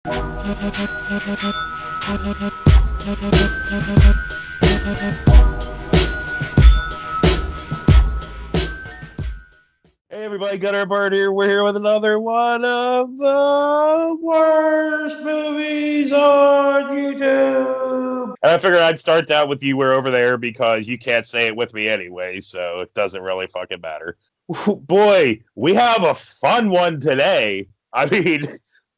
Hey everybody, Gunner Bird here. We're here with another one of the worst movies on YouTube. And I figured I'd start that with you. We're over there because you can't say it with me anyway, so it doesn't really fucking matter. Boy, we have a fun one today. I mean,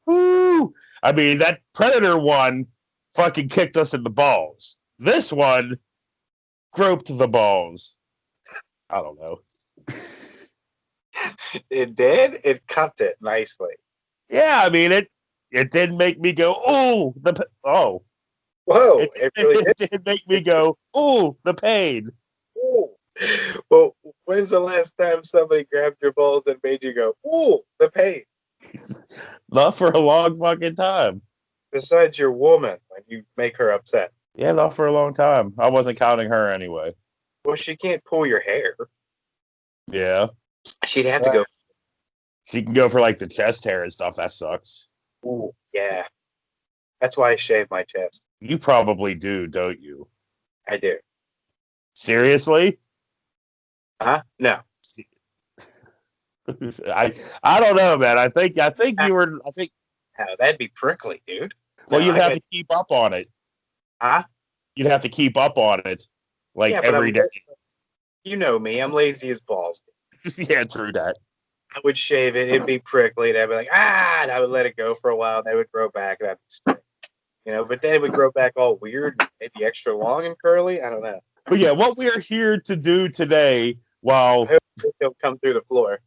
whoo! I mean, that Predator one fucking kicked us in the balls. This one groped the balls. I don't know. It did. It cupped it nicely. Yeah, I mean it did make me go, oh, oh. Whoa! It Really did. did make me go, oh, the pain. Ooh. Well, when's the last time somebody grabbed your balls and made you go, "Ooh, the pain"? Not for a long fucking time. Besides your woman, when you make her upset. Yeah, not for a long time. I wasn't counting her anyway. Well, she can't pull your hair. Yeah. She'd have to go. She can go for like the chest hair and stuff. That sucks. Ooh, yeah. That's why I shave my chest. You probably do, don't you? I do. Seriously? Huh? No. I don't know, man. I think you were. I think. No, that'd be prickly, dude. Well, No, you'd have to keep up on it. Huh? You'd have to keep up on it, like Yeah, every day. You know me. I'm lazy as balls. Yeah, true that. I would shave it. It'd be prickly. And I'd be like, and I would let it go for a while. And they would grow back. And I'd be straight. But then it would grow back all weird, maybe extra long and curly. I don't know. But yeah, what we're here to do today, I hope it'll come through the floor.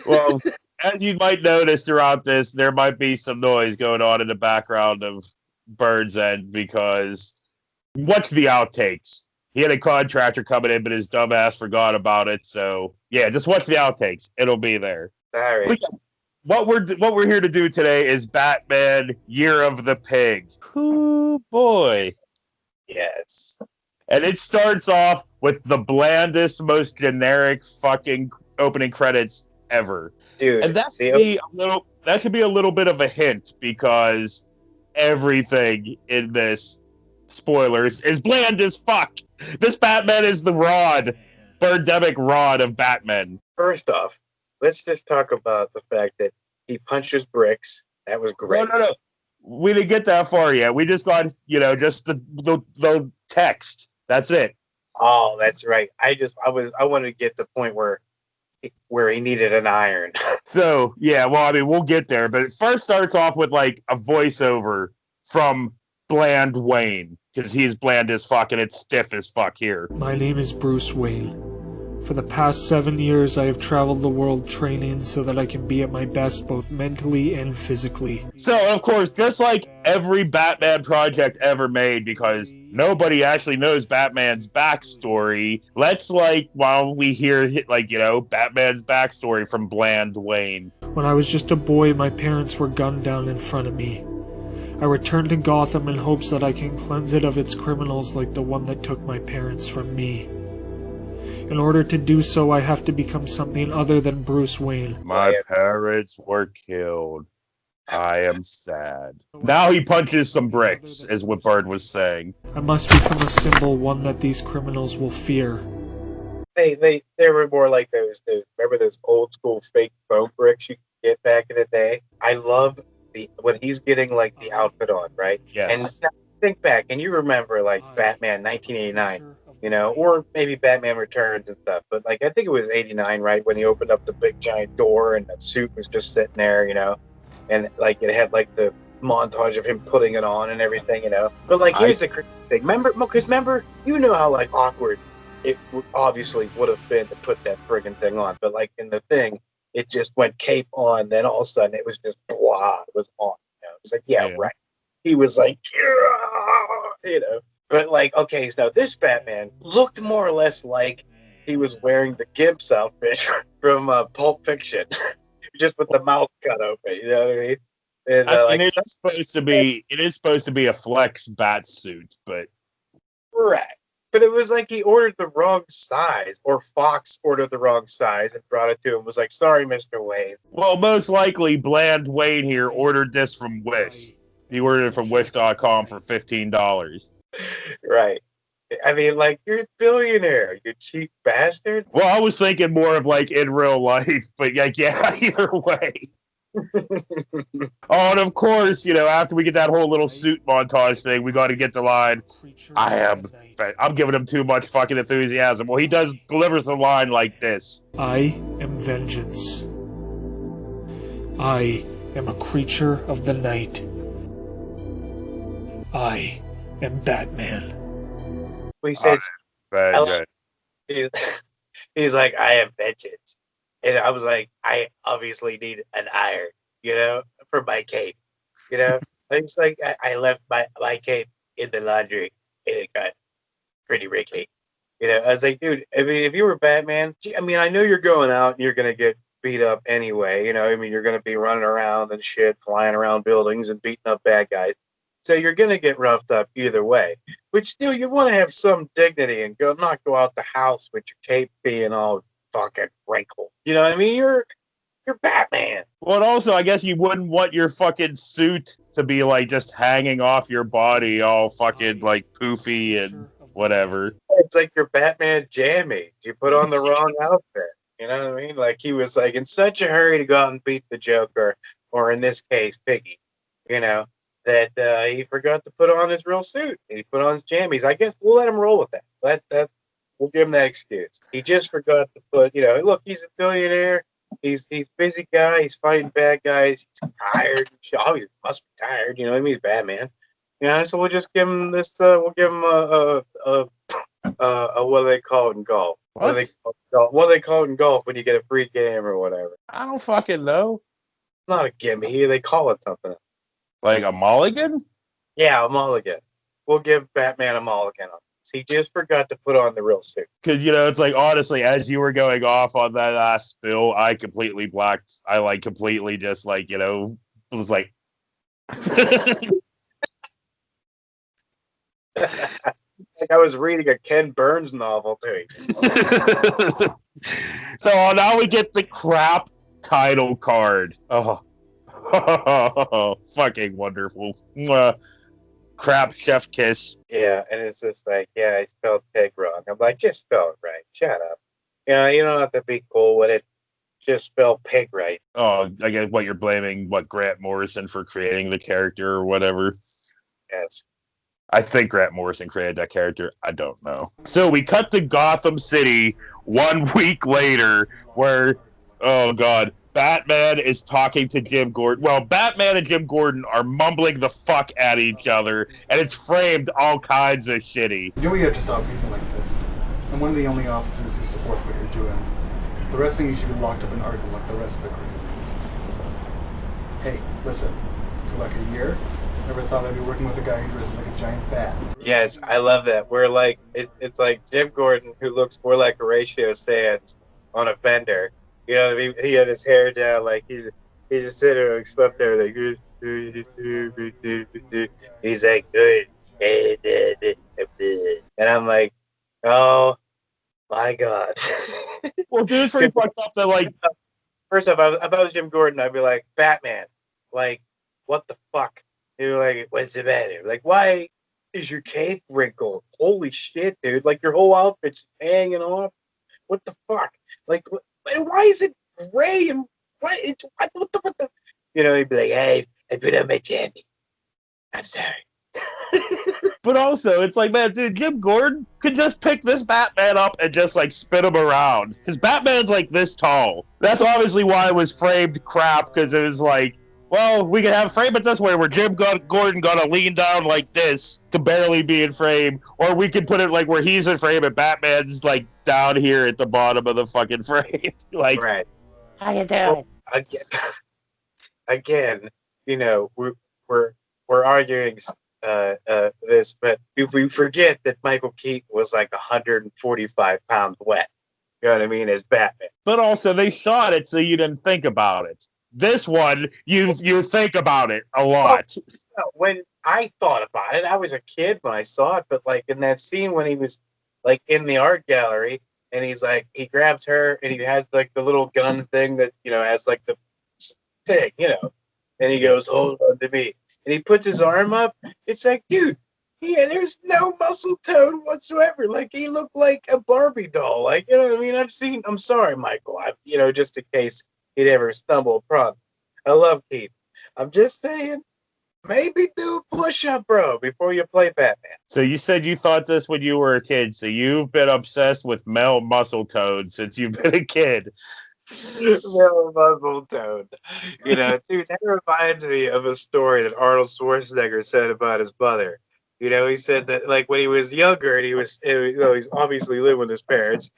Well, as you might notice throughout this, there might be some noise going on in the background of Bird's End because watch the outtakes. He had a contractor coming in, but his dumbass forgot about it. So yeah, just watch the outtakes. It'll be there. All right. What we're here to do today is Batman: Year of the Pig. Ooh boy. Yes. And it starts off with the blandest, most generic fucking opening credits ever. Dude, and that should be a little bit of a hint because everything in this, spoilers, is bland as fuck. This Batman is the Birdemic Rod of Batman. First off, let's just talk about the fact that he punches bricks. That was great. No. We didn't get that far yet. We just got, just the text. That's it. Oh, that's right. I wanted to get to the point where he needed an iron. So, yeah, well, I mean, we'll get there. But it first starts off with, like, a voiceover from Bland Wayne. Because he's bland as fuck and it's stiff as fuck here. My name is Bruce Wayne. For the past 7 years, I have traveled the world training so that I can be at my best both mentally and physically. So, of course, just like every Batman project ever made, because nobody actually knows Batman's backstory, while we hear, Batman's backstory from Bland Wayne. When I was just a boy, my parents were gunned down in front of me. I returned to Gotham in hopes that I can cleanse it of its criminals like the one that took my parents from me. In order to do so, I have to become something other than Bruce Wayne. My parents were killed. I am sad. Now he punches some bricks, is what Bird was saying. I must become a symbol, one that these criminals will fear. They were more like those remember those old school fake foam bricks you could get back in the day? I love when he's getting like the outfit on, right? Yes. And think back, and you remember like Batman 1989. Or maybe Batman Returns and stuff. But like, I think it was 89, right? When he opened up the big giant door and that suit was just sitting there, and like it had like the montage of him putting it on and everything, But like, here's the crazy thing. Remember, how like awkward it obviously would have been to put that friggin' thing on. But like in the thing, it just went cape on. Then all of a sudden it was just blah, it was on. It's like, yeah, right. He was like, But like, okay, so this Batman looked more or less like he was wearing the Gibbs outfit from Pulp Fiction, just with the mouth cut open. You know what I mean? And it is supposed to be a flex bat suit, but right. But it was like he ordered the wrong size, or Fox ordered the wrong size and brought it to him. Was like, sorry, Mr. Wayne. Well, most likely, Bland Wayne here ordered this from Wish. He ordered it from Wish.com for $15. Right. I mean, like, you're a billionaire, you cheap bastard. Well, I was thinking more of like in real life, but like, yeah, either way. Oh, and of course, after we get that whole little suit montage thing, we got to get the line, I'm giving him too much fucking enthusiasm. Well, he delivers the line like this. I am vengeance. I am a creature of the night. I am Batman. We said, Good. he's like, I am vengeance. And I was like, I obviously need an iron, for my cape. It's like I left my cape in the laundry and it got pretty wrinkly. I was like, dude, I mean, if you were Batman, I mean, I know you're going out and you're going to get beat up anyway. I mean, you're going to be running around and shit, flying around buildings and beating up bad guys. So you're going to get roughed up either way. But still, you want to have some dignity and not go out the house with your cape being all fucking wrinkled. You know what I mean? You're Batman. Well, and also, I guess you wouldn't want your fucking suit to be like just hanging off your body all fucking like poofy and whatever. It's like your Batman jammies. You put on the wrong outfit. You know what I mean? Like he was like in such a hurry to go out and beat the Joker, or in this case, Piggy, that he forgot to put on his real suit. He put on his jammies. I guess we'll let him roll with that. We'll give him that excuse. He just forgot to put, look, he's a billionaire. He's busy guy. He's fighting bad guys. He's tired. Oh, he must be tired. I mean, he's Batman. So we'll just give him this. We'll give him a what do they call it in golf? What do they call it in golf when you get a free game or whatever? I don't fucking know. Not a gimme. They call it something. Like a mulligan? Yeah, a mulligan. We'll give Batman a mulligan. He just forgot to put on the real suit. Because, it's like, honestly, as you were going off on that last spill, I completely blacked. I, like, completely just, like, was like... Like I was reading a Ken Burns novel, too. So now we get the crap title card. Oh, fucking wonderful. Crap chef kiss. Yeah, and it's just like, I spelled pig wrong. I'm like, just spell it right. Shut up. You don't have to be cool with it. Just spell pig right. Oh, I guess you're blaming Grant Morrison for creating the character or whatever. Yes. I think Grant Morrison created that character. I don't know. So we cut to Gotham City 1 week later where, oh God, Batman is talking to Jim Gordon. Well, Batman and Jim Gordon are mumbling the fuck at each other, and it's framed all kinds of shitty. You know we have to stop people like this. I'm one of the only officers who supports what you're doing. The rest of you should be locked up in Arkham like the rest of the criminals. Hey, listen. For like a year, never thought I'd be working with a guy who dresses like a giant bat. Yes, I love that. We're like, it's like Jim Gordon, who looks more like Horatio Sands on a bender. You know what I mean? He had his hair down, like he just sitting there, like slept there, like he's like good, and I'm like, oh my God. Well, dude, it's pretty fucked up that like. First off, if I was Jim Gordon, I'd be like, Batman, like, what the fuck? You're like, what's the matter? Like, why is your cape wrinkled? Holy shit, dude! Like your whole outfit's hanging off. What the fuck? Like. Why is it gray and what the? He'd be like, hey, I put on my jammy. I'm sorry. But also, it's like, man, dude, Jim Gordon could just pick this Batman up and just like spin him around. His Batman's like this tall. That's obviously why it was framed crap, because it was like, well, we can have frame it this way where Jim Gordon gotta lean down like this to barely be in frame, or we could put it like where he's in frame and Batman's like down here at the bottom of the fucking frame. Like, right. How you doing? Well, again, we're arguing this, but if we forget that Michael Keaton was like 145 pounds wet, you know what I mean, as Batman. But also, they shot it so you didn't think about it. This one, you think about it a lot. When I thought about it, I was a kid when I saw it, but like in that scene when he was like in the art gallery, and he's like, he grabs her, and he has like the little gun thing that has like the thing, and he goes, "Hold on to me," and he puts his arm up. It's like, dude. Yeah, there's no muscle tone whatsoever. Like he looked like a Barbie doll. Like, what I mean? I'm sorry, Michael. Just in case he'd ever stumble upon. I love Keith. I'm just saying, maybe do a push-up, bro, before you play Batman. So you said you thought this when you were a kid. So you've been obsessed with male muscle tone since you've been a kid. Male muscle tone. Dude, that reminds me of a story that Arnold Schwarzenegger said about his mother. He said that like when he was younger and he's obviously living with his parents,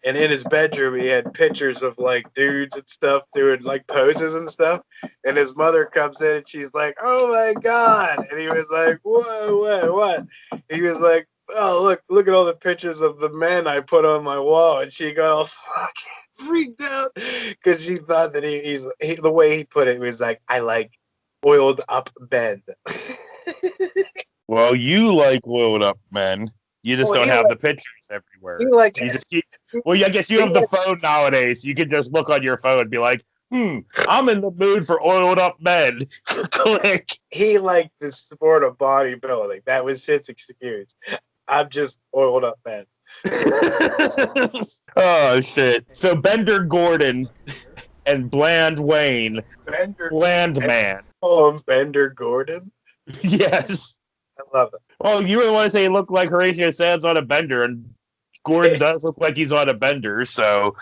and in his bedroom he had pictures of like dudes and stuff doing like poses and stuff, and his mother comes in and she's like, "Oh my God," and he was like, what? He was like, "Oh, look at all the pictures of the men I put on my wall," and she got all fucking freaked out because she thought that the way he put it was like, "I like oiled up men." Well, you like oiled up men. You just don't have the pictures everywhere. He likes. You just well, I guess you have the phone nowadays. You can just look on your phone and be like, I'm in the mood for oiled up men. Click. He liked the sport of bodybuilding. That was his excuse. I'm just oiled up man. Oh, shit. So Bender Gordon and Bland Wayne. Bland Man. Oh, Bender Gordon? Yes. I love it. Well, you really want to say he looked like Horatio Sands on a bender, and Gordon does look like he's on a bender, so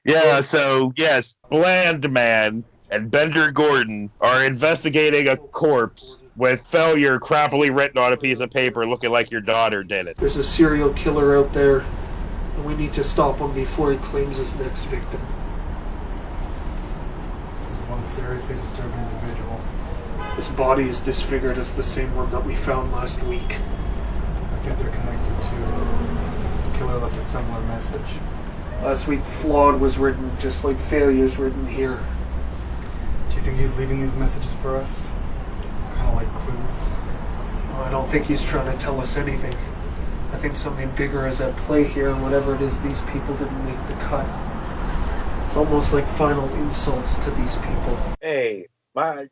yes, Bland Man and Bender Gordon are investigating a corpse with failure crappily written on a piece of paper looking like your daughter did it. There's a serial killer out there, and we need to stop him before he claims his next victim. This is one seriously disturbing individual. His body is disfigured as the same one that we found last week. I think they're connected to. The killer left a similar message. Last week, flawed was written just like failure's written here. Do you think he's leaving these messages for us? Kind of like clues? Well, I don't think he's trying to tell us anything. I think something bigger is at play here, and whatever it is, these people didn't make the cut. It's almost like final insults to these people. Hey,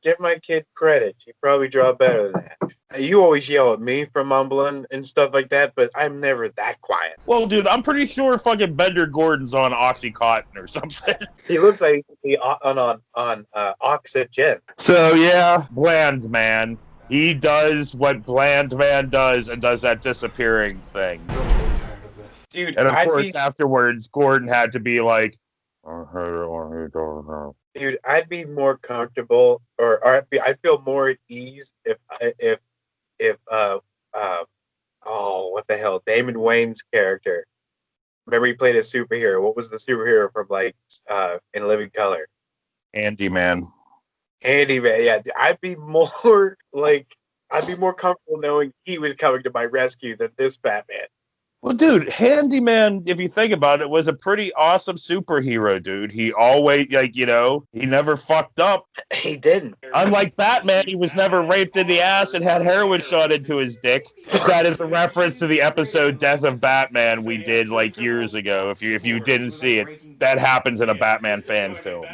give my kid credit. She probably draw better than that. You always yell at me for mumbling and stuff like that, but I'm never that quiet. Well, dude, I'm pretty sure fucking Bender Gordon's on Oxycontin or something. He looks like he's on oxygen. So, yeah, Bland Man. He does what Bland Man does and does that disappearing thing. I'm really tired of this. Dude, And of course, afterwards, Gordon had to be like, Dude, I'd be more comfortable, or I'd feel more at ease if what the hell, Damon Wayne's character. Remember, he played a superhero. What was the superhero from In Living Color? Handyman. Handyman. Yeah, I'd be more comfortable knowing he was coming to my rescue than this Batman. Well, dude, Handyman, if you think about it, was a pretty awesome superhero, dude. He always, he never fucked up. He didn't. Unlike Batman, he was never raped in the ass and had heroin shot into his dick. That is a reference to the episode Death of Batman we did years ago. If you didn't see it, that happens in a Batman fan film.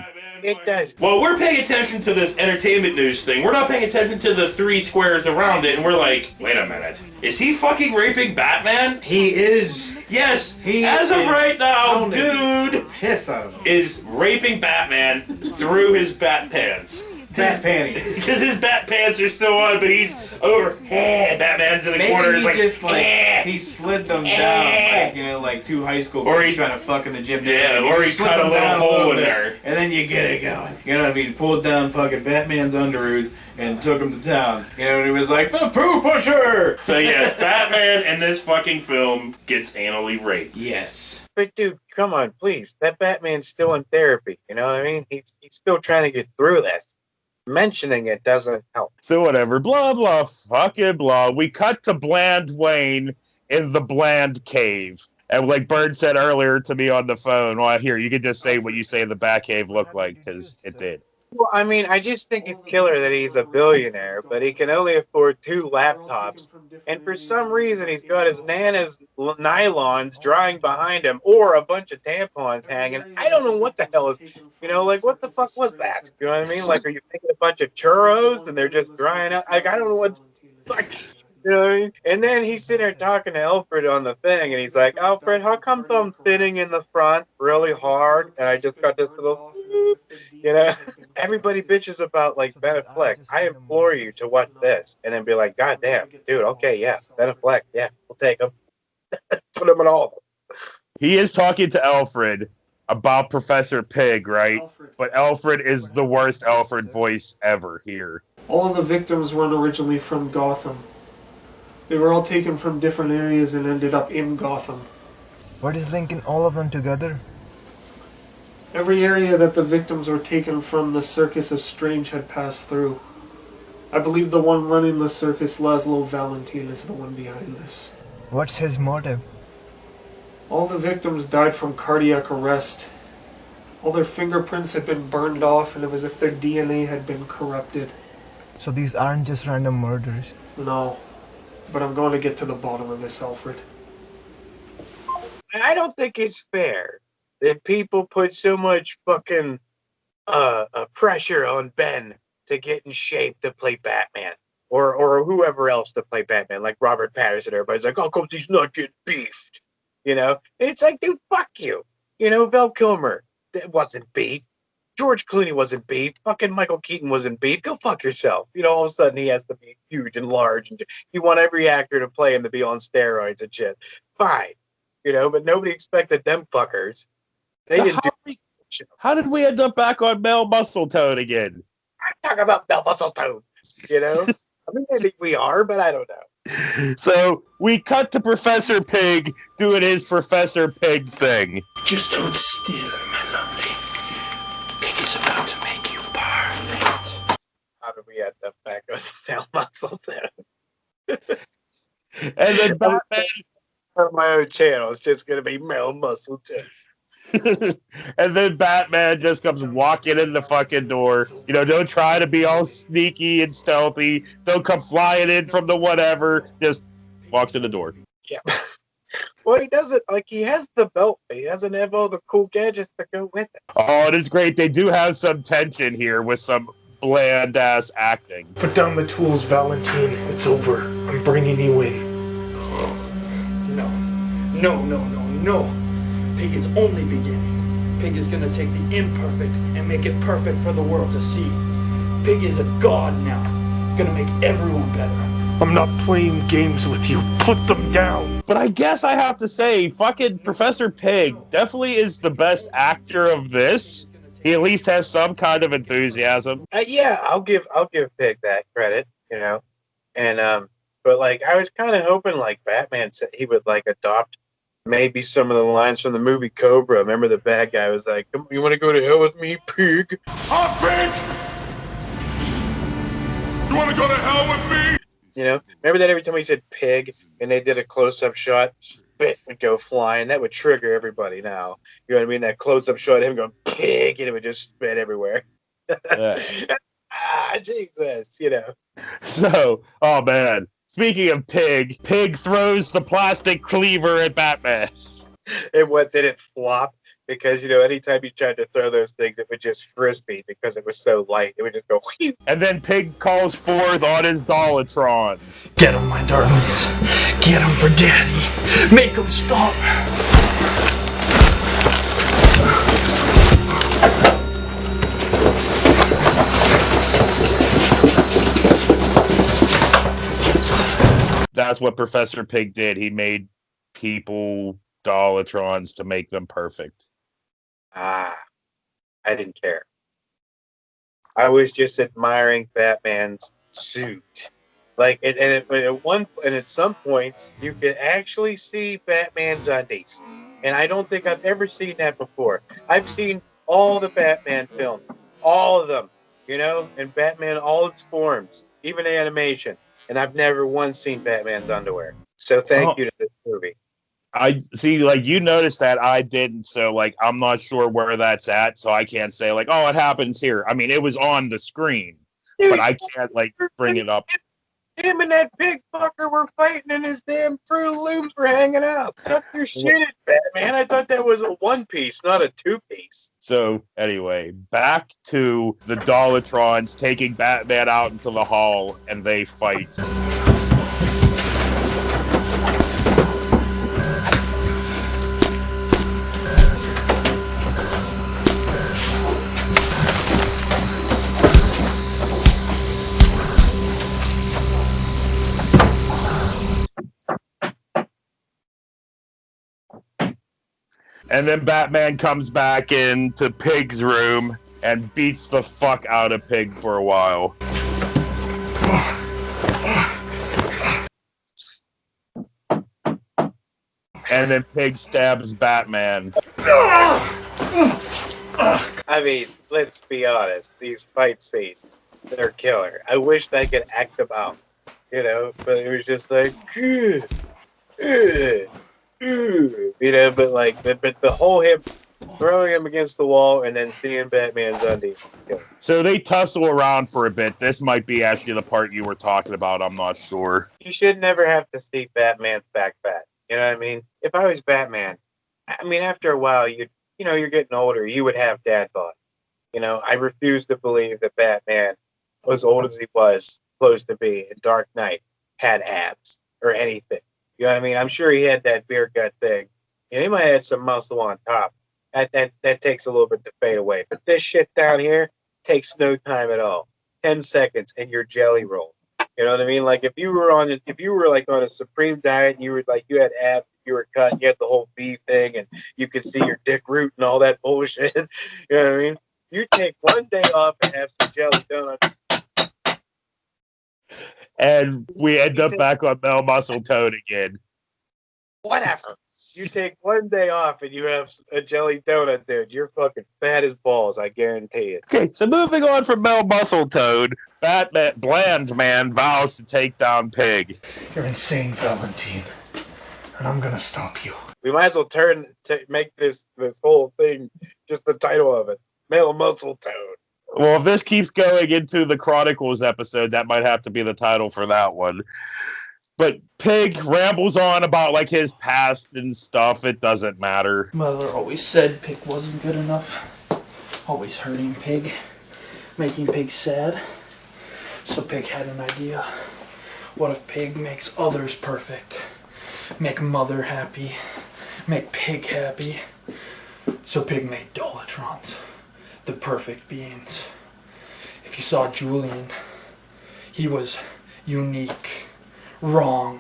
It does. Well, we're paying attention to this entertainment news thing. We're not paying attention to the three squares around it, and we're like, wait a minute. Is he fucking raping Batman? He is. Yes, as of right now, dude Piss on him. is raping Batman through his bat pants. Bat panties. Because his bat pants are still on, but he's over. Batman's in the Maybe corner. he he slid them down, like two high school kids trying to fuck in the gym. Yeah, or he cut a little hole in there. And then you get it going. You know what I mean? Pulled down fucking Batman's underoos and took him to town. And he was like, the poo pusher! So yes, Batman in this fucking film gets anally raped. Yes. But dude, come on, please. That Batman's still in therapy. You know what I mean? He's still trying to get through this. Mentioning it doesn't help. So whatever, blah, blah, fucking blah. We cut to Bland Wayne in the Bland Cave. And like Bird said earlier to me on the phone, well, here, you can just say what you say the Bat Cave looked like, because it did. Well, I mean, I just think it's killer that he's a billionaire, but he can only afford 2 laptops. And for some reason, he's got his Nana's nylons drying behind him or a bunch of tampons hanging. I don't know what the hell is, like, what the fuck was that? You know what I mean? Like, are you making a bunch of churros and they're just drying out? Like, I don't know what the fuck. You know what I mean? And then he's sitting there talking to Alfred on the thing, and he's like, Alfred, how come I'm thinning in the front really hard? And I just got this little, you know? Everybody bitches about like Ben Affleck. I implore you to watch this and then be like, God damn, dude, okay, yeah, Ben Affleck, yeah, we'll take him. Put him in all of them. He is talking to Alfred about Professor Pig, right? But Alfred is the worst Alfred voice ever here. All of the victims weren't originally from Gotham. They were all taken from different areas and ended up in Gotham. What is linking all of them together? Every area that the victims were taken from the Circus of Strange had passed through. I believe the one running the circus, Laszlo Valentin, is the one behind this. What's his motive? All the victims died from cardiac arrest. All their fingerprints had been burned off, and it was as if their DNA had been corrupted. So these aren't just random murders? No, but I'm going to get to the bottom of this, Alfred. I don't think it's fair that people put so much fucking pressure on Ben to get in shape to play Batman. Or whoever else to play Batman, like Robert Pattinson. Everybody's like, oh, because he's not getting beefed. And it's like, dude, fuck you. Val Kilmer wasn't beat. George Clooney wasn't beat. Fucking Michael Keaton wasn't beat. Go fuck yourself. All of a sudden he has to be huge and large. And you want every actor to play him to be on steroids and shit. Fine. But nobody expected them fuckers. They didn't do How did we end up back on Mel Muscletone again? I'm talking about Mel Muscletone. I mean, maybe we are, but I don't know. So we cut to Professor Pig doing his Professor Pig thing. Just hold still, my lovely. Pig is about to make you perfect. How did we end up back on Mel Muscletone? And then Batman on my own channel, it's just gonna be Mel Muscletone. And then Batman just comes walking in the fucking door. Don't try to be all sneaky and stealthy. Don't come flying in from the whatever. Just walks in the door. Yeah. Well, he doesn't. He has the belt, but he doesn't have all the cool gadgets to go with it. Oh, it is great. They do have some tension here with some bland-ass acting. Put down the tools, Valentine. It's over. I'm bringing you in. No. Pig is only beginning. Pig is gonna take the imperfect and make it perfect for the world to see. Pig is a god now. Gonna make everyone better. I'm not playing games with you. Put them down. But I guess I have to say, fucking Professor Pig definitely is the best actor of this. He at least has some kind of enthusiasm. Yeah, I'll give Pig that credit, and but I was kind of hoping Batman said he would adopt maybe some of the lines from the movie Cobra. Remember the bad guy was like, "You want to go to hell with me, pig? I'm Pig. You want to go to hell with me?" Remember that every time he said pig and they did a close-up shot, spit would go flying. That would trigger everybody now. You know what I mean? That close-up shot of him going pig and it would just spit everywhere. Yeah. Jesus, So, oh man. Speaking of Pig, Pig throws the plastic cleaver at Batman. And what did it flop? Because, anytime you tried to throw those things, it would just frisbee because it was so light. It would just go whew. And then Pig calls forth on his Dollatrons. Get him, my darlings. Get him for Daddy. Make him stop. That's what Professor Pig did. He made people Dollatrons to make them perfect. I didn't care. I was just admiring Batman's suit. At some points, you could actually see Batman's undies. And I don't think I've ever seen that before. I've seen all the Batman films. All of them. And Batman, all its forms. Even animation. And I've never once seen Batman's underwear. So thank you to this movie. I see, like, you noticed that I didn't, so, like, I'm not sure where that's at, so I can't say, like, oh, it happens here. I mean, it was on the screen, but I can't, like, bring it up. Him and that big fucker were fighting, and his damn Fruit Looms were hanging out. That's your shit, Batman. I thought that was a one piece, not a two piece. So, anyway, back to the Dollatrons taking Batman out into the hall, and they fight. And then Batman comes back into Pig's room and beats the fuck out of Pig for a while. And then Pig stabs Batman. I mean, let's be honest. These fight scenes, they're killer. I wish I could act them out, you know, but it was just like, you know, but like, but the whole him throwing him against the wall and then seeing Batman's undies. So they tussle around for a bit. This might be actually the part you were talking about. I'm not sure. You should never have to see Batman's back fat. You know what I mean? If I was Batman, I mean, after a while, you know, you're getting older. You would have dad bod. You know, I refuse to believe that Batman, as old as he was supposed to be in Dark Knight, had abs or anything. You know what I mean? I'm sure he had that beer gut thing. And he might have had some muscle on top. That takes a little bit to fade away. But this shit down here takes no time at all. 10 seconds and you're jelly rolled. You know what I mean? Like if you were like on a supreme diet and you had abs, you were cut, you had the whole V thing and you could see your dick root and all that bullshit. You know what I mean? You take one day off and have some jelly donuts. And we end up back on Mel Muscle Toad again. Whatever. You take one day off and you have a jelly donut, dude. You're fucking fat as balls, I guarantee it. Okay, so moving on from Mel Muscle Toad, Batman Bland Man vows to take down Pig. You're insane, Valentine. And I'm gonna stop you. We might as well make this whole thing just the title of it. Mel Muscle Toad. Well, if this keeps going into the Chronicles episode, that might have to be the title for that one. But Pig rambles on about like his past and stuff. It doesn't matter. Mother always said Pig wasn't good enough. Always hurting Pig. Making Pig sad. So Pig had an idea. What if Pig makes others perfect? Make Mother happy. Make Pig happy. So Pig made Dollatrons. The perfect beings. If you saw Julian, he was unique. Wrong.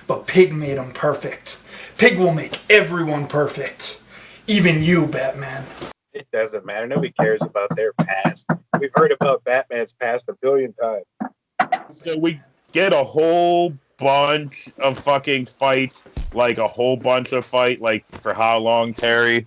But Pig made him perfect. Pig will make everyone perfect. Even you, Batman. It doesn't matter. Nobody cares about their past. We've heard about Batman's past a billion times. So we get a whole bunch of fucking fight. Like a whole bunch of fight. Like for how long, Terry?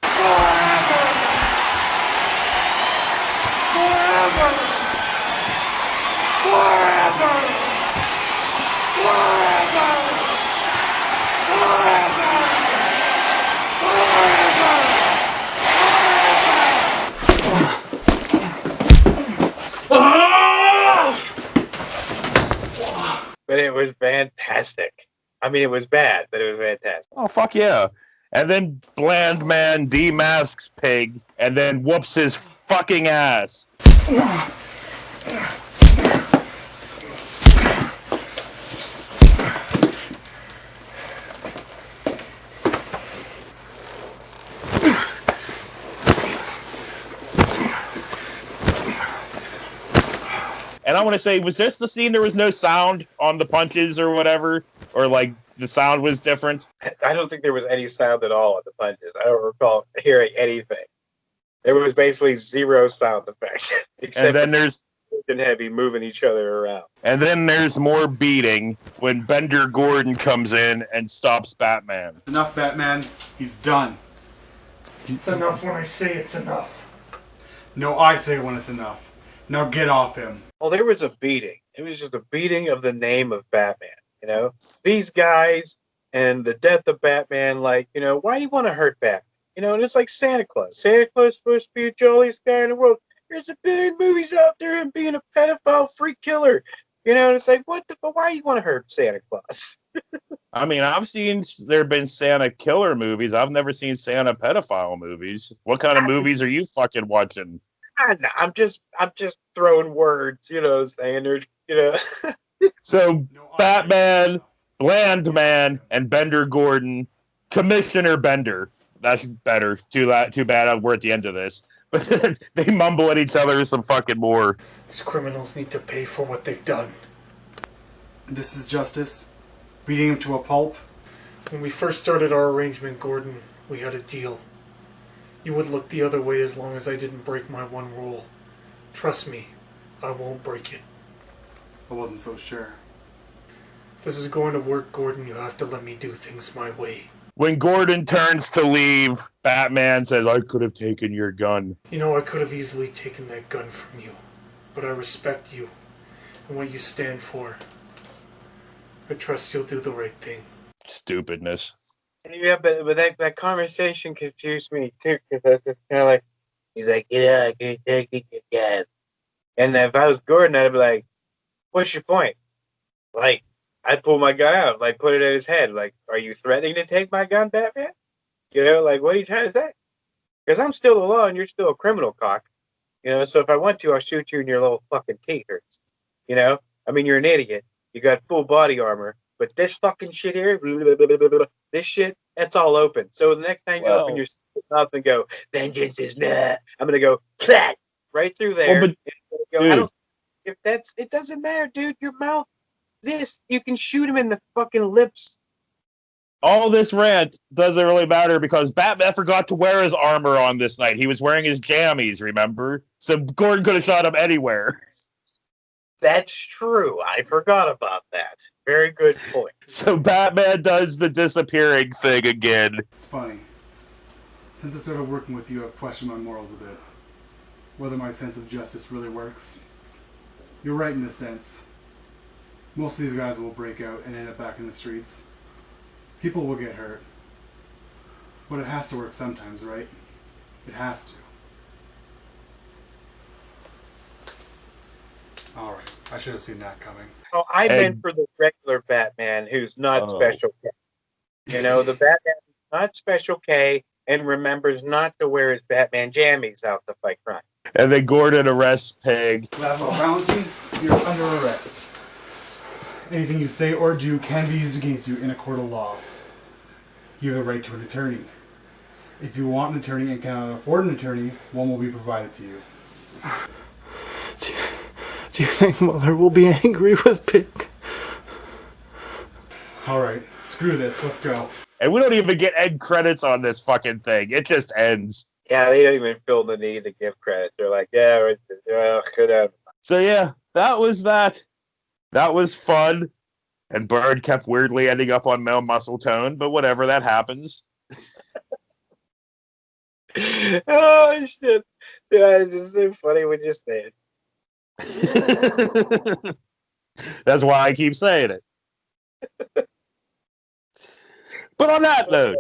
But it was fantastic. I mean, it was bad, but it was fantastic. Oh, fuck yeah. And then Bland Man demasks Pig and then whoops his fucking ass. And I want to say, was this the scene there was no sound on the punches or whatever? Or, like, the sound was different? I don't think there was any sound at all at the punches. I don't recall hearing anything. There was basically zero sound effects. Except and then there's and Heavy moving each other around. And then there's more beating when Bender Gordon comes in and stops Batman. Enough, Batman. He's done. It's enough when I say it's enough. No, I say when it's enough. Now get off him. Well, there was a beating. It was just a beating of the name of Batman. You know, these guys and the death of Batman, like, why do you want to hurt Batman? And it's like Santa Claus. Santa Claus is supposed to be the jolliest guy in the world. There's a billion movies out there and being a pedophile freak killer. And it's like, what the fuck? Why do you want to hurt Santa Claus? I mean, I've seen there have been Santa killer movies. I've never seen Santa pedophile movies. What kind of movies are you fucking watching? I'm just throwing words, saying there's, So Batman, Blandman, and Bender Gordon, Commissioner Bender. That's better. Too bad we're at the end of this. But they mumble at each other some fucking more. These criminals need to pay for what they've done. This is justice. Beating him to a pulp. When we first started our arrangement, Gordon, we had a deal. You would look the other way as long as I didn't break my one rule. Trust me, I won't break it. I wasn't so sure. If this is going to work, Gordon, you have to let me do things my way. When Gordon turns to leave, Batman says, I could have taken your gun. I could have easily taken that gun from you, but I respect you and what you stand for. I trust you'll do the right thing. Stupidness. Yeah, but that conversation confused me too, because I was just kind of like, he's like, I can take it again. And if I was Gordon, I'd be like, what's your point? Like, I'd pull my gun out, like, put it at his head. Like, are you threatening to take my gun, Batman? Like, what are you trying to say? Because I'm still the law and you're still a criminal cock. So if I want to, I'll shoot you in your little fucking teeth hurts. I mean, you're an idiot. You got full body armor. But this fucking shit here, this shit, that's all open. So the next time you open your mouth and go, vengeance is nah, I'm going to go, clack, right through there. It doesn't matter, dude. Your mouth, you can shoot him in the fucking lips. All this rant doesn't really matter because Batman forgot to wear his armor on this night. He was wearing his jammies, remember? So Gordon could have shot him anywhere. That's true. I forgot about that. Very good point. So Batman does the disappearing thing again. It's funny. Since I started working with you, I've questioned my morals a bit. Whether my sense of justice really works. You're right in a sense. Most of these guys will break out and end up back in the streets. People will get hurt. But it has to work sometimes, right? It has to. Alright, I should have seen that coming. Oh, I meant for the regular Batman who's not Special K. The Batman who's not Special K and remembers not to wear his Batman jammies out to fight crime. And then Gordon arrests Pig. Laszlo Valentin, you're under arrest. Anything you say or do can be used against you in a court of law. You have a right to an attorney. If you want an attorney and cannot afford an attorney, one will be provided to you. Do you think Mother will be angry with Pig? Alright, screw this, let's go. And we don't even get end credits on this fucking thing. It just ends. Yeah, they don't even feel the need to give credit. They're like, yeah, good on. So yeah, that was that. That was fun. And Bird kept weirdly ending up on Mel Muscletone, but whatever, that happens. Oh, shit. Yeah, it's just so funny when you say it. That's why I keep saying it. But on that note,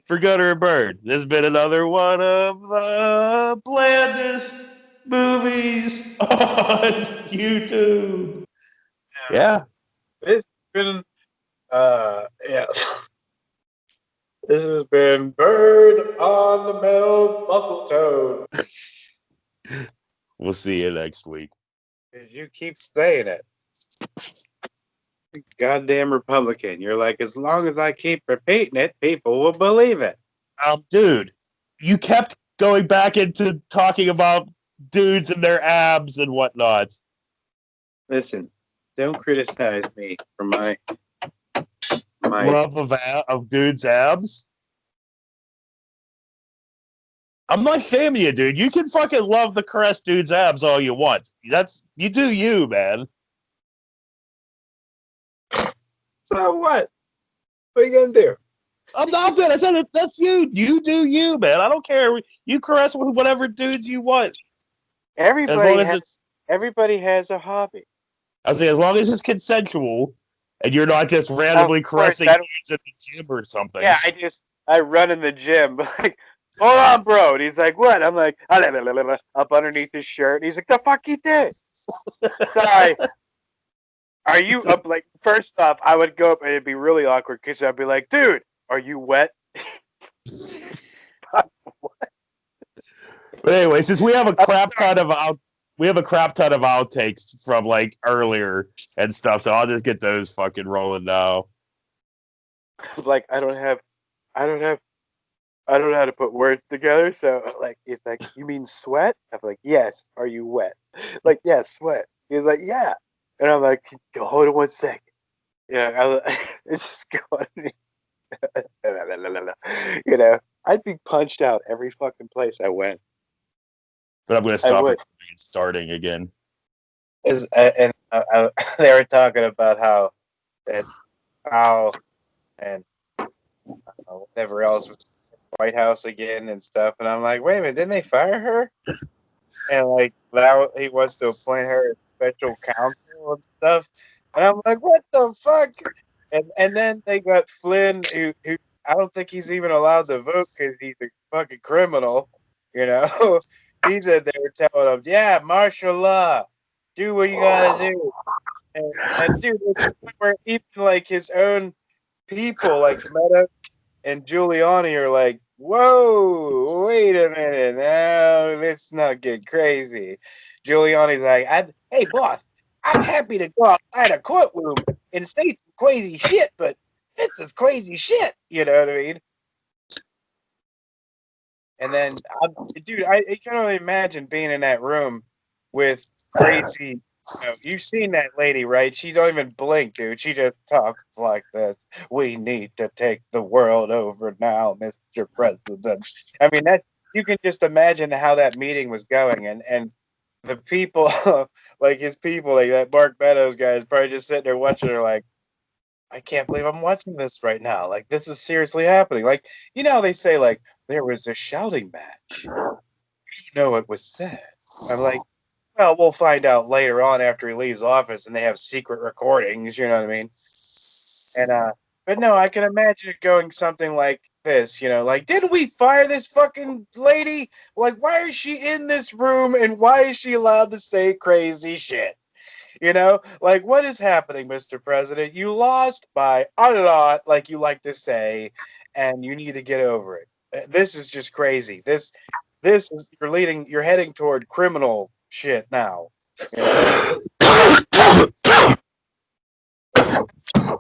for Gunner and Bird, this has been another one of the blandest movies on YouTube. Yeah. This has been, yeah. This has been Bird on the Mel Muscletone. We'll see you next week. Because you keep saying it. Goddamn Republican. You're like, as long as I keep repeating it, people will believe it. Dude, you kept going back into talking about dudes and their abs and whatnot. Listen, don't criticize me for my love of dudes' abs. I'm not shaming you, dude. You can fucking love the caress dude's abs all you want. You do you, man. So what? What are you gonna do? I'm not good. I said that's you. You do you, man. I don't care. You caress with whatever dudes you want. Everybody has a hobby. I say as long as it's consensual, And you're not just randomly Of course, caressing I dudes don't. at the gym or something. Yeah, I run in the gym like, hold on, bro. And he's like, what? I'm like, up underneath his shirt. He's like, the fuck you did? Sorry. Are you up? Like, first off, I would go up and it'd be really awkward because I'd be like, dude, are you wet? But anyway, since we have a crap ton of outtakes from like earlier and stuff, so I'll just get those fucking rolling now. Like, I don't know how to put words together. So like, it's like, you mean sweat? I'm like, yes. Are you wet? Like, yes, sweat. He's like, yeah. And I'm like, hold on 1 second. Yeah, it's just going. You know, I'd be punched out every fucking place I went. But I'm going to I stop would. starting again. And they were talking about how that Powell and whatever else was in the White House again and stuff, and I'm like, wait a minute, didn't they fire her? And like now he wants to appoint her as special counsel and stuff, and I'm like, what the fuck? And then they got Flynn, who I don't think he's even allowed to vote because he's a fucking criminal. You know, he said they were telling him, yeah, martial law, do what you gotta do. And dude, where even like his own people, like Meadows and Giuliani, are like, whoa, wait a minute, now let's not get crazy. Giuliani's like, hey boss, I'm happy to go outside a courtroom and say some crazy shit, but this is crazy shit. You know what I mean? And then, dude, I can only imagine being in that room with crazy. You've seen that lady, right? She don't even blink, dude. She just talks like this. We need to take the world over now, Mr. President. I mean, that you can just imagine how that meeting was going, and the people, like his people, like that Mark Meadows guy, is probably just sitting there watching her, like, I can't believe I'm watching this right now. Like, this is seriously happening. Like, you know, they say, like, there was a shouting match. You know it was said. I'm like, well, we'll find out later on after he leaves office and they have secret recordings, you know what I mean? And, but no, I can imagine it going something like this, you know, like, didn't we fire this fucking lady? Like, why is she in this room and why is she allowed to say crazy shit? You know, like, what is happening, Mr. President? You lost by a lot, like you like to say, and you need to get over it. This is just crazy. This is you're heading toward criminal shit now. You know?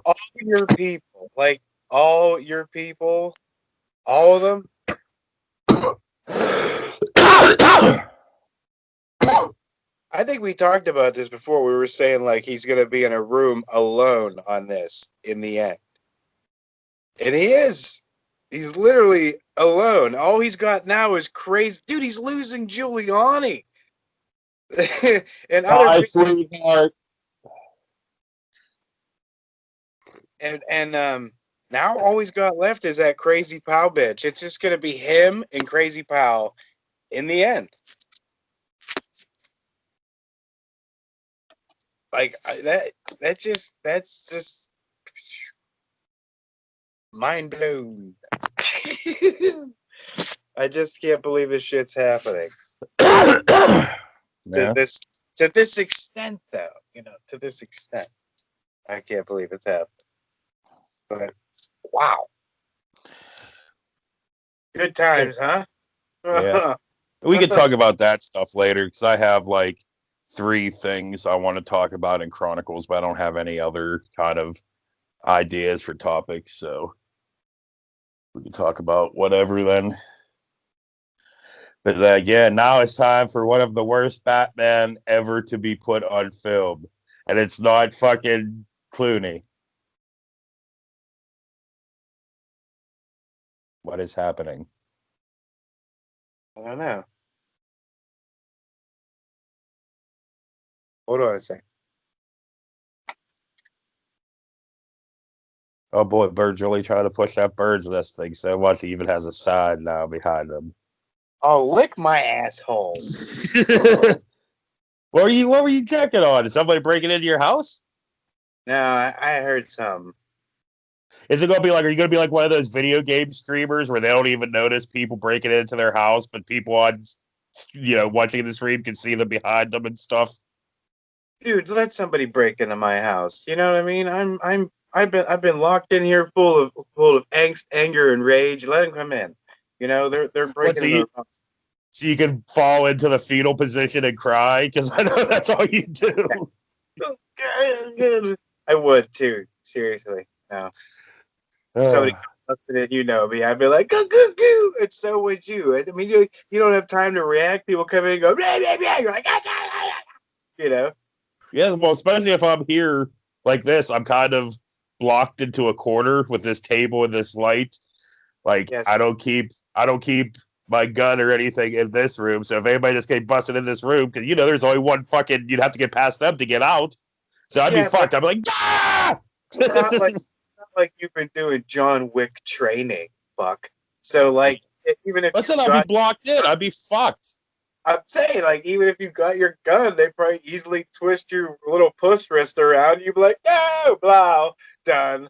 All your people, like all your people, all of them. I think we talked about this before. We were saying like he's going to be in a room alone on this in the end. And he is. He's literally alone. All he's got now is crazy. Dude, he's losing Giuliani. And other Sweetheart. and now all he's got left is that Crazy Pal bitch. It's just going to be him and Crazy Pal in the end. Like that's just mind blown. I just can't believe this shit's happening. Yeah. To this extent, though, you know, to this extent, I can't believe it's happening. But wow, good times, huh? Yeah. We could talk about that stuff later because I have like 3 things I want to talk about in Chronicles, but I don't have any other kind of ideas for topics, so we can talk about whatever then. But yeah, now it's time for one of the worst Batman ever to be put on film, and it's not fucking Clooney. What is happening? I don't know. Hold on a second. Oh boy, Bird's really trying to push that Bird's Nest thing so much he even has a sign now behind him. Oh, lick my asshole. What were you checking on? Is somebody breaking into your house? No, I heard some. Is it gonna be like? Are you gonna be like one of those video game streamers where they don't even notice people breaking into their house, but people on, watching the stream can see them behind them and stuff? Dude, let somebody break into my house. You know what I mean? I've been locked in here full of angst, anger, and rage. Let them come in. They're What's breaking into the so you can fall into the fetal position and cry? Because I know that's all you do. I would too. Seriously. No. Somebody comes up to it, me. I'd be like, go, go, go. And so would you. I mean, you don't have time to react. People come in and go, blah, blah, blah. You're like, ah, ah, ah, ah. Yeah, well, especially if I'm here like this, I'm kind of blocked into a corner with this table and this light. Like Yes. I don't keep my gun or anything in this room. So if anybody just came busting in this room, because there's only one fucking, you'd have to get past them to get out. So I'd be fucked. I'd be like, ah! Not like you've been doing John Wick training, fuck. So like, even if Listen, I'd be blocked in. I'd be fucked. I'm saying, like, even if you got your gun, they probably easily twist your little puss wrist around. You'd be like, no, blow, done.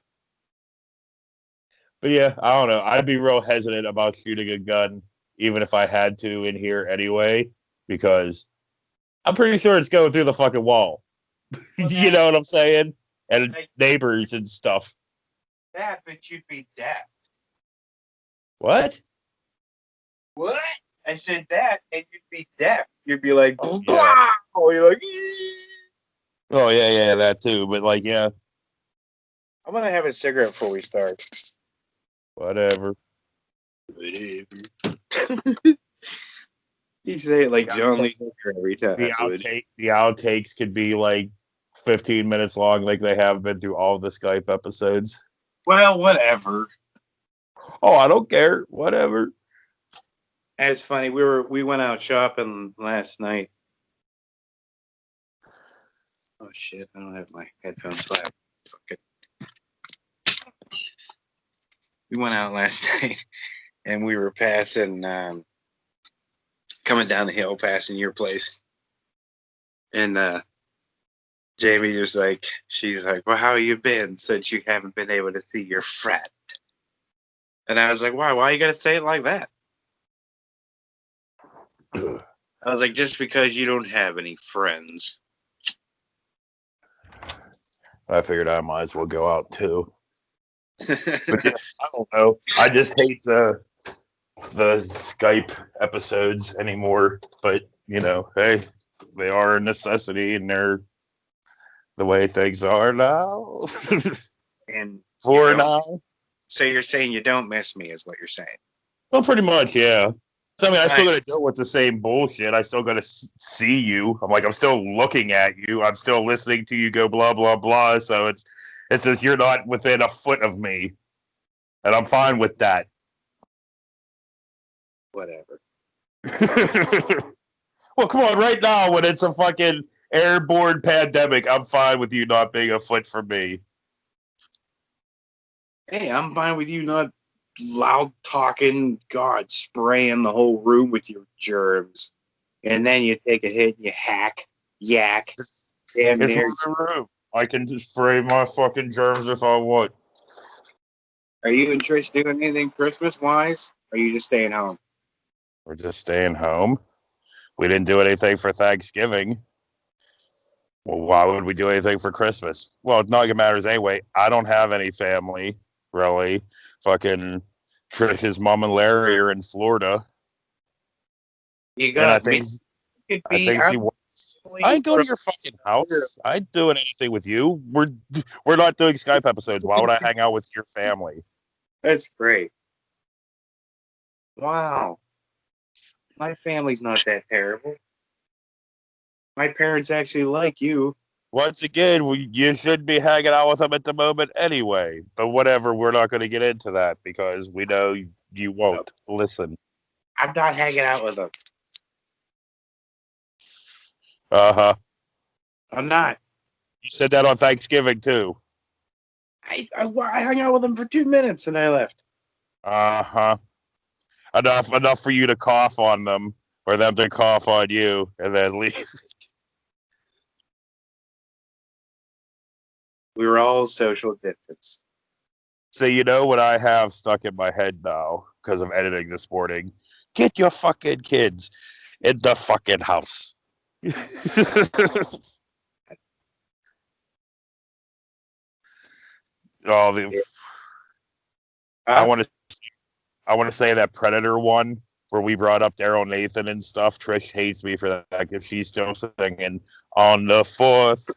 But yeah, I don't know. I'd be real hesitant about shooting a gun, even if I had to in here anyway, because I'm pretty sure it's going through the fucking wall. You know what I'm saying? And neighbors and stuff. That, but you'd be deaf. What? What? I said that, and you'd be deaf. You'd be like, Oh, yeah. You're like, oh yeah, that too. But like, yeah, I'm gonna have a cigarette before we start. whatever. You say it like John Lee every time. The outtakes could be like 15 minutes long, like they have been through all the Skype episodes. Well, whatever. Oh, I don't care. Whatever. It's funny. We went out shopping last night. Oh shit! I don't have my headphones flat. Okay. We went out last night, and we were passing, coming down the hill, passing your place, and Jamie she's like, well, how you been since you haven't been able to see your friend? And I was like, why? Why you gotta say it like that? I was like, just because you don't have any friends. I figured I might as well go out too. But yeah, I don't know. I just hate the Skype episodes anymore. But hey, they are a necessity, and they're the way things are now. And for now. So you're saying you don't miss me, is what you're saying? Well, pretty much, yeah. So, I mean, I still got to deal with the same bullshit. I still got to see you. I'm still looking at you. I'm still listening to you go blah blah blah. So it's just you're not within a foot of me, and I'm fine with that. Whatever. Well, come on, right now when it's a fucking airborne pandemic, I'm fine with you not being a foot from me. Hey, I'm fine with you not loud talking, God, spraying the whole room with your germs. And then you take a hit and you yak. Damn it's near. my room. I can just spray my fucking germs if I want. Are you and Trish doing anything Christmas-wise? Or are you just staying home? We're just staying home. We didn't do anything for Thanksgiving. Well, why would we do anything for Christmas? Well, it's not like it matters anyway. I don't have any family, really. Fucking Trish's mom and Larry are in Florida. You got I think she wants. I ain't go to your fucking house. I ain't doing anything with you. We're not doing Skype episodes. Why would I hang out with your family? That's great. Wow. My family's not that terrible. My parents actually like you. Once again, you should be hanging out with them at the moment anyway. But whatever, we're not going to get into that because we know you won't listen. I'm not hanging out with them. Uh-huh. I'm not. You said that on Thanksgiving, too. I hung out with them for 2 minutes and I left. Uh-huh. Enough for you to cough on them or them to cough on you and then leave. We were all social distance. So you know what I have stuck in my head now because of editing this morning? Get your fucking kids in the fucking house. Oh, Yeah. I want to say that Predator one where we brought up Daryl Nathan and stuff. Trish hates me for that because she's still singing on the 4th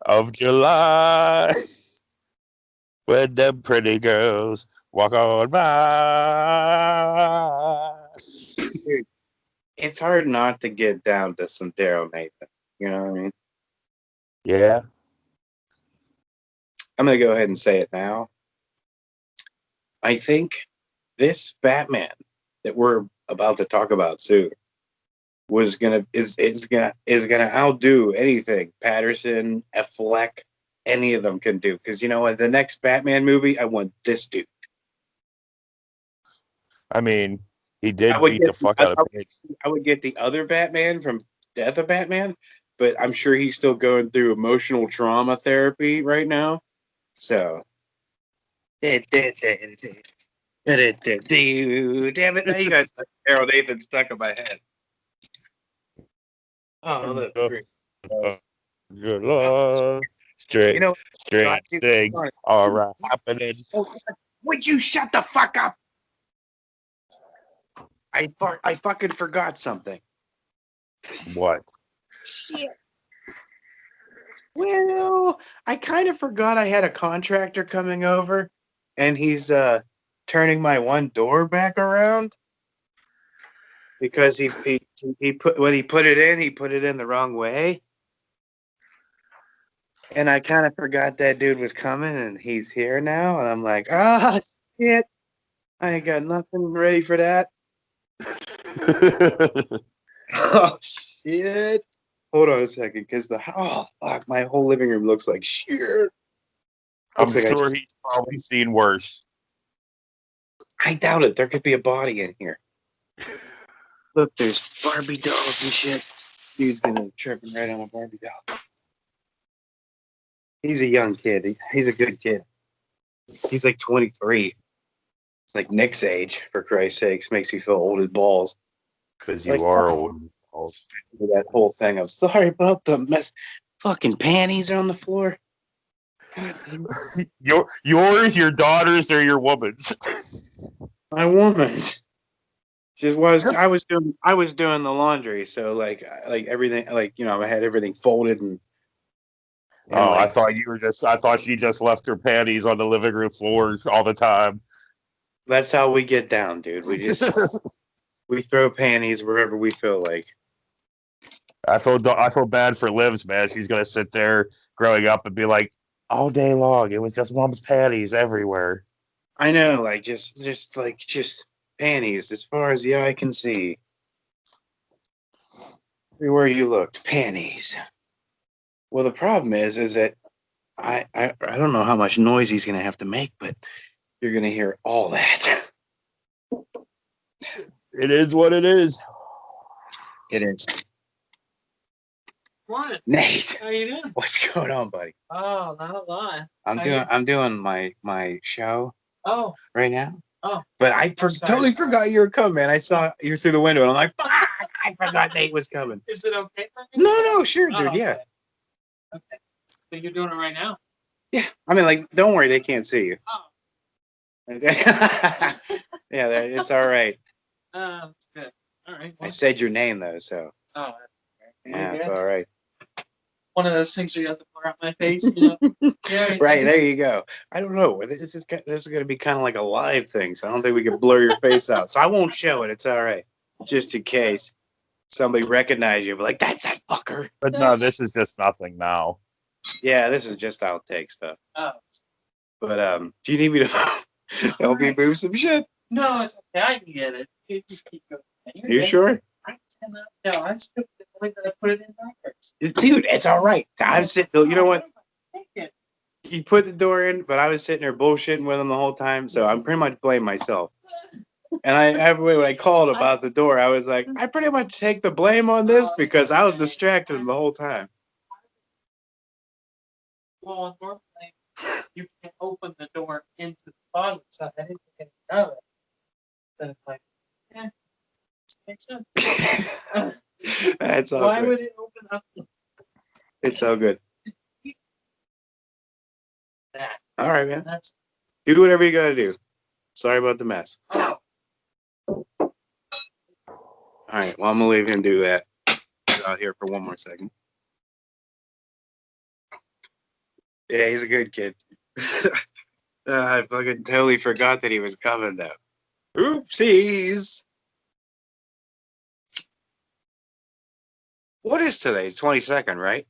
of July when them pretty girls walk on by. Dude, it's hard not to get down to some Daryl Nathan. You know what I mean? Yeah. I'm going to go ahead and say it now. I think this Batman that we're about to talk about soon is gonna outdo anything Patterson, Affleck, any of them can do. Because you know what, the next Batman movie, I want this dude. I mean, he did beat the fuck out of pigs. I would get the other Batman from Death of Batman, but I'm sure he's still going through emotional trauma therapy right now. So, damn it! Now you guys, Harold Nathan stuck in my head. Oh, look, great. Good Lord. Strange, You know, strange things are happening. would you shut the fuck up? I fucking forgot something. What? Shit. Well, I kind of forgot I had a contractor coming over, and he's turning my one door back around because he put when he put it in the wrong way, and I kind of forgot that dude was coming, and he's here now, and I'm like, ah, shit, I ain't got nothing ready for that. Oh shit! Hold on a second, because fuck, my whole living room looks like shit. I'm sure he's probably seen worse. I doubt it. There could be a body in here. Look, there's Barbie dolls and shit. Dude's gonna tripping right on a Barbie doll. He's a young kid. He's a good kid. He's like 23. It's like Nick's age, for Christ's sakes. Makes me feel old as balls. Because you are old. That whole thing. I'm sorry about the mess. Fucking panties are on the floor. Yours, your daughter's, or your woman's? My woman's. Just I was doing the laundry, so like everything, like, you know, I had everything folded and Oh, like, I thought she just left her panties on the living room floor all the time. that's how we get down, dude. We just we throw panties wherever we feel like. I feel bad for Livs, man. She's gonna sit there growing up and be like, all day long, it was just mom's panties everywhere. I know, like just panties as far as the eye can see. Everywhere you looked, panties. Well, the problem is that I don't know how much noise he's gonna have to make, but you're gonna hear all that. It is what it is. It is. What? Nate, how you doing? What's going on, buddy? Oh, not a lot. I'm doing my show. Oh. Right now. Oh. But I totally forgot you were coming, man. I saw you through the window, and I'm like, fuck! I forgot Nate was coming. Is it okay? No, sure, dude. Oh, yeah. Okay. So you're doing it right now? Yeah. I mean, like, don't worry, they can't see you. Oh. Yeah, it's all right. That's good. All right. I said your name though, so. Oh. Yeah, it's all right. One of those things where you have to blur out my face, you know? Yeah, right, there you go. I don't know. This is going to be kind of like a live thing, so I don't think we can blur your face out. So I won't show it. It's all right. Just in case somebody recognizes you, but like, that's that fucker. But no, this is just nothing now. Yeah, this is just outtake stuff. Oh. But do you need me to help you move some shit? No, it's okay. I can get it. You just keep going. You sure? I cannot. No, I'm still believe that I put it in backwards. Dude, it's all right. I'm sitting. You know what? He put the door in, but I was sitting there bullshitting with him the whole time, so I'm pretty much blaming myself. And when I called about the door, I was like, I pretty much take the blame on this because I was distracted him the whole time. Well, normally closet, so I didn't think anything of it. So it's like, yeah, makes sense. That's all Why good. would it open up It's all good. that? All right, man. That's Do whatever you gotta do. Sorry about the mess. All right. Well, I'm gonna leave him do that. Get out here for one more second. Yeah, he's a good kid. I fucking totally forgot that he was coming though. Oopsies. What is today? 22nd, right?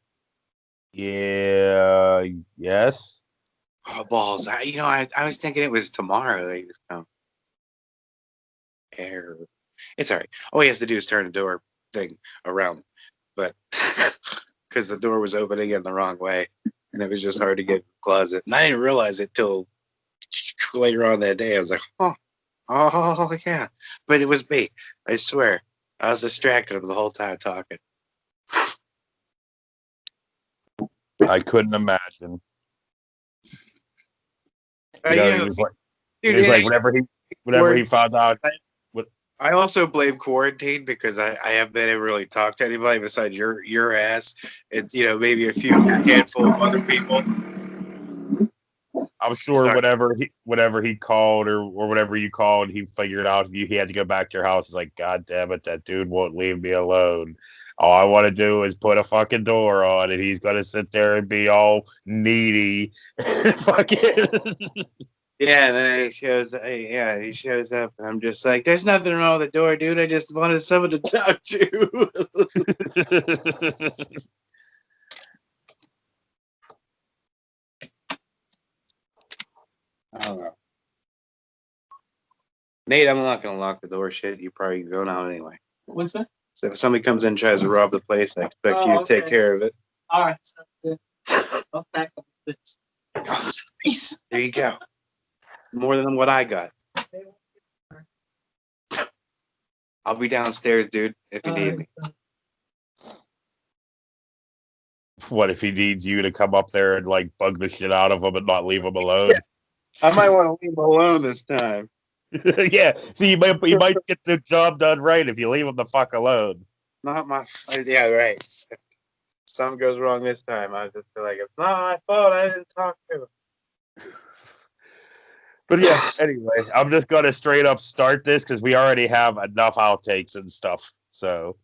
Yeah. Yes. Oh, balls. I was thinking it was tomorrow that he was coming. Error. It's all right. All he has to do is turn the door thing around. But because the door was opening in the wrong way. And it was just hard to get in the closet. And I didn't realize it till later on that day. I was like, oh, yeah. But it was me. I swear. I was distracted him the whole time talking. I couldn't imagine. You He know, was like, dude, he was and like, whenever he found out. I also blame quarantine because I haven't been able to really talk to anybody besides your ass and maybe a few handful of other people. I'm sure whatever he called or whatever you called, he figured out he had to go back to your house. It's like, God damn it, that dude won't leave me alone. All I want to do is put a fucking door on, and he's gonna sit there and be all needy. Fucking. Yeah, and then he shows up, and I'm just like, there's nothing wrong with the door, dude. I just wanted someone to talk to. I don't know. Nate, I'm not gonna lock the door. Shit, you probably go now anyway. what's that? So if somebody comes in and tries to rob the place, I expect you to take care of it. All right, sounds good. I'll pack up this. Nice. There you go. More than what I got. I'll be downstairs, dude, if you need me. What if he needs you to come up there and like bug the shit out of him and not leave him alone? I might want to leave him alone this time. Yeah. See, you might get the job done right if you leave him the fuck alone. Not my. Yeah, right. If something goes wrong this time, I just feel like it's not my fault. I didn't talk to him. But yeah, anyway, I'm just gonna straight up start this because we already have enough outtakes and stuff. So